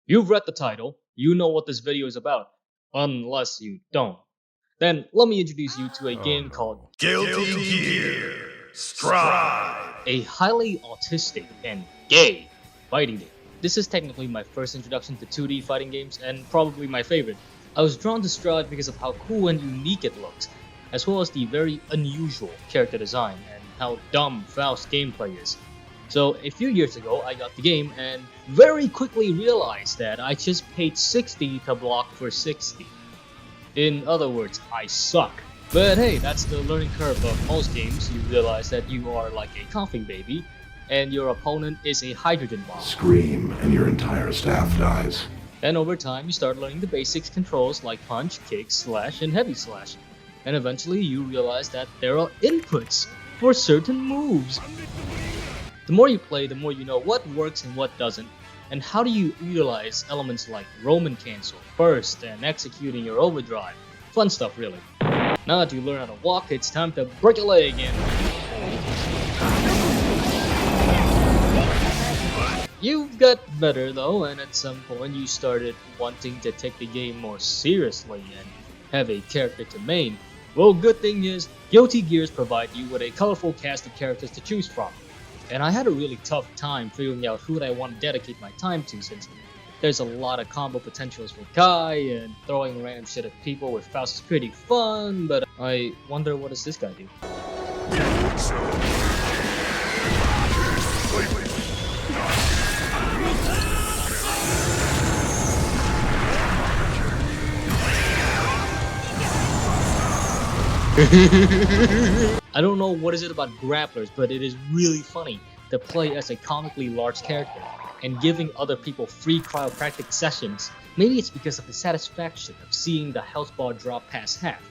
You've read the title, you know what this video is about, unless you don't. Then let me introduce you to a game called Guilty Gear Strive. a highly autistic and gay fighting game. This is technically my first introduction to 2D fighting games and probably my favorite. I was drawn to Strive because of how cool and unique it looks, as well as the very unusual character design and how dumb Faust's gameplay is. So a few years ago I got the game and very quickly realized that I just paid 60 to block for 60. In other words, I suck. But hey, that's the learning curve of most games. You realize that you are like a coughing baby, and your opponent is a hydrogen bomb. Scream and your entire staff dies. And over time, you start learning the basics controls like punch, kick, slash, and heavy slash. And eventually, you realize that there are inputs for certain moves. The more you play, the more you know what works and what doesn't, and how do you utilize elements like Roman cancel, burst, and executing your overdrive. Fun stuff, really. Now that you learn how to walk, it's time to break a leg and... You've got better though, and at some point you started wanting to take the game more seriously and have a character to main. Well, good thing is, Guilty Gears provide you with a colorful cast of characters to choose from. And I had a really tough time figuring out who I want to dedicate my time to, since there's a lot of combo potentials for Kai, and throwing random shit at people with Faust is pretty fun, but I wonder, what does this guy do? I don't know what is it about grapplers, but it is really funny to play as a comically large character and giving other people free chiropractic sessions. Maybe it's because of the satisfaction of seeing the health bar drop past half.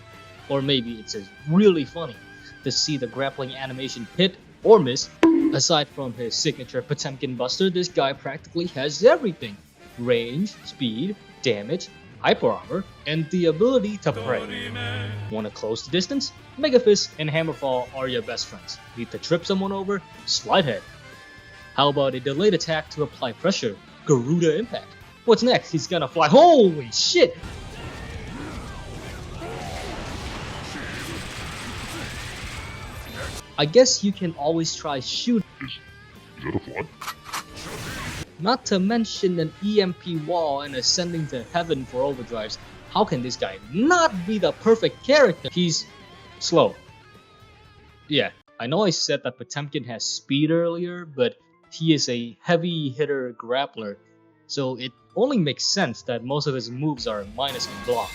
Or maybe it's just really funny to see the grappling animation hit or miss. Aside from his signature Potemkin buster, this guy practically has everything. Range, speed, damage, hyper armor, and the ability to pray. Want to close the distance? Mega Fist and Hammerfall are your best friends. Need to trip someone over? Slide head. How about a delayed attack to apply pressure? Garuda Impact. What's next? He's gonna fly. Holy shit! I guess you can always try shoot. Is that a fly? Not to mention an EMP wall and ascending to heaven for overdrives. How can this guy not be the perfect character? He's slow. Yeah, I know I said that Potemkin has speed earlier, but he is a heavy hitter grappler, so it only makes sense that most of his moves are minus on block.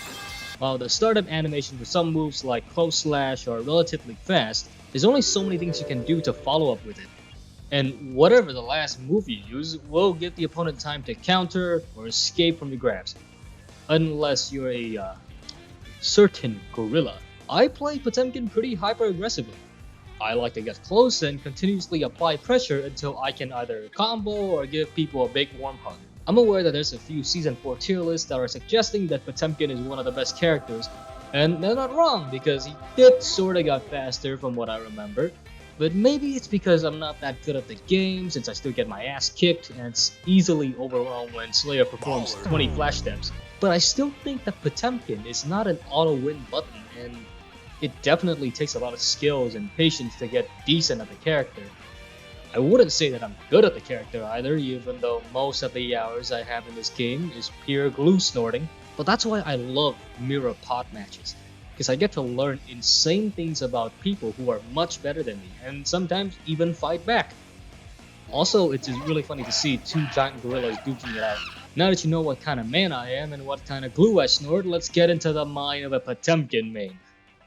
While the startup animation for some moves like close slash are relatively fast, there's only so many things you can do to follow up with it. And whatever the last move you use will give the opponent time to counter or escape from your grabs. Unless you're a certain gorilla. I play Potemkin pretty hyper aggressively. I like to get close and continuously apply pressure until I can either combo or give people a big warm hug. I'm aware that there's a few Season 4 tier lists that are suggesting that Potemkin is one of the best characters, and they're not wrong because he did sorta got faster from what I remember. But maybe it's because I'm not that good at the game, since I still get my ass kicked and it's easily overwhelmed when Slayer performs 20 flash steps. But I still think that Potemkin is not an auto-win button, and it definitely takes a lot of skills and patience to get decent at the character. I wouldn't say that I'm good at the character either, even though most of the hours I have in this game is pure glue snorting. But that's why I love mirror pot matches, because I get to learn insane things about people who are much better than me, and sometimes even fight back. Also, it's just really funny to see two giant gorillas duking it out. Now that you know what kind of man I am and what kind of glue I snort, let's get into the mind of a Potemkin main.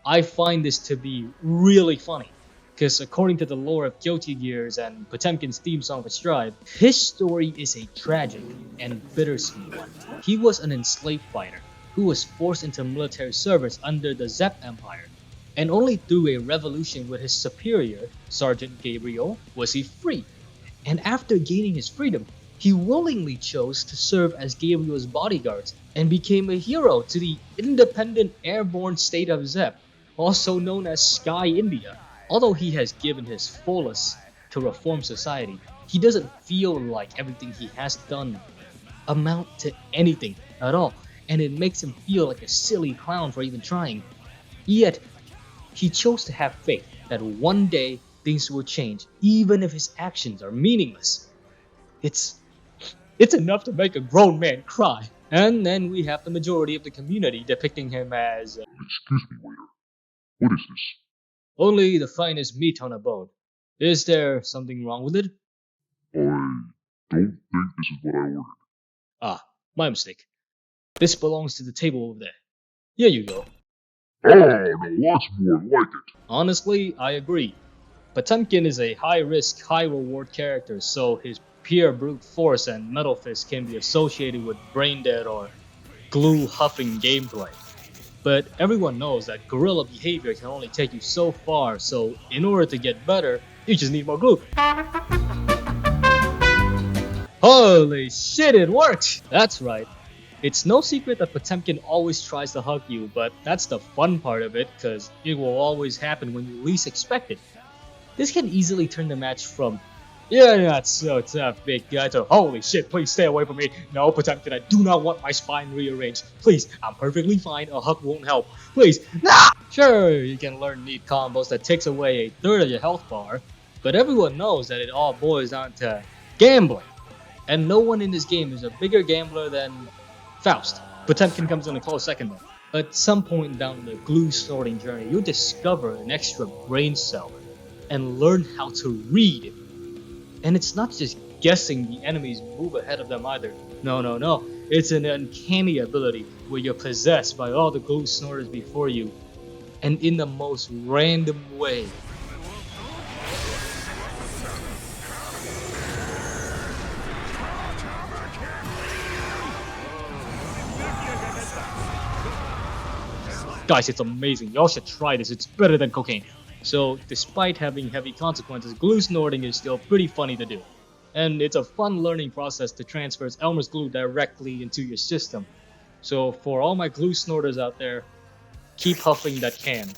I find this to be really funny, because according to the lore of Guilty Gears and Potemkin's theme song for Strive, his story is a tragic and bittersweet one. He was an enslaved fighter who was forced into military service under the Zep Empire, and only through a revolution with his superior, Sergeant Gabriel, was he free. And after gaining his freedom, he willingly chose to serve as Gabriel's bodyguards and became a hero to the independent airborne state of Zep, also known as Sky India. Although he has given his fullest to reform society, he doesn't feel like everything he has done amount to anything at all, and it makes him feel like a silly clown for even trying. Yet, he chose to have faith that one day things will change, even if his actions are meaningless. It's enough to make a grown man cry. And then we have the majority of the community depicting him as Excuse me, waiter. What is this? only the finest meat on a bone. Is there something wrong with it? I don't think this is what I ordered. Ah, my mistake. This belongs to the table over there. Here you go. Oh, no, what's more like it? Honestly, I agree. Potemkin is a high-risk, high-reward character, so his pure brute force and metal fist can be associated with brain-dead or glue-huffing gameplay. But everyone knows that guerrilla behavior can only take you so far, so in order to get better, you just need more glue. Holy shit, it worked! That's right. It's no secret that Potemkin always tries to hug you, but that's the fun part of it, cause it will always happen when you least expect it. This can easily turn the match from "You're not so tough, big guy" to "Holy shit, please stay away from me. No, Potemkin, I do not want my spine rearranged. Please, I'm perfectly fine, a hug won't help. Please, nah!" Sure, you can learn neat combos that takes away a third of your health bar, but everyone knows that it all boils down to gambling. And no one in this game is a bigger gambler than Faust. Potemkin comes in a close second though. At some point down the glue snorting journey, you'll discover an extra brain cell and learn how to read it. And it's not just guessing the enemies move ahead of them either. No. It's an uncanny ability where you're possessed by all the glue snorters before you, and in the most random way. Guys, it's amazing. Y'all should try this. It's better than cocaine. So, despite having heavy consequences, glue snorting is still pretty funny to do. And it's a fun learning process to transfer Elmer's glue directly into your system. So, for all my glue snorters out there, keep huffing that can.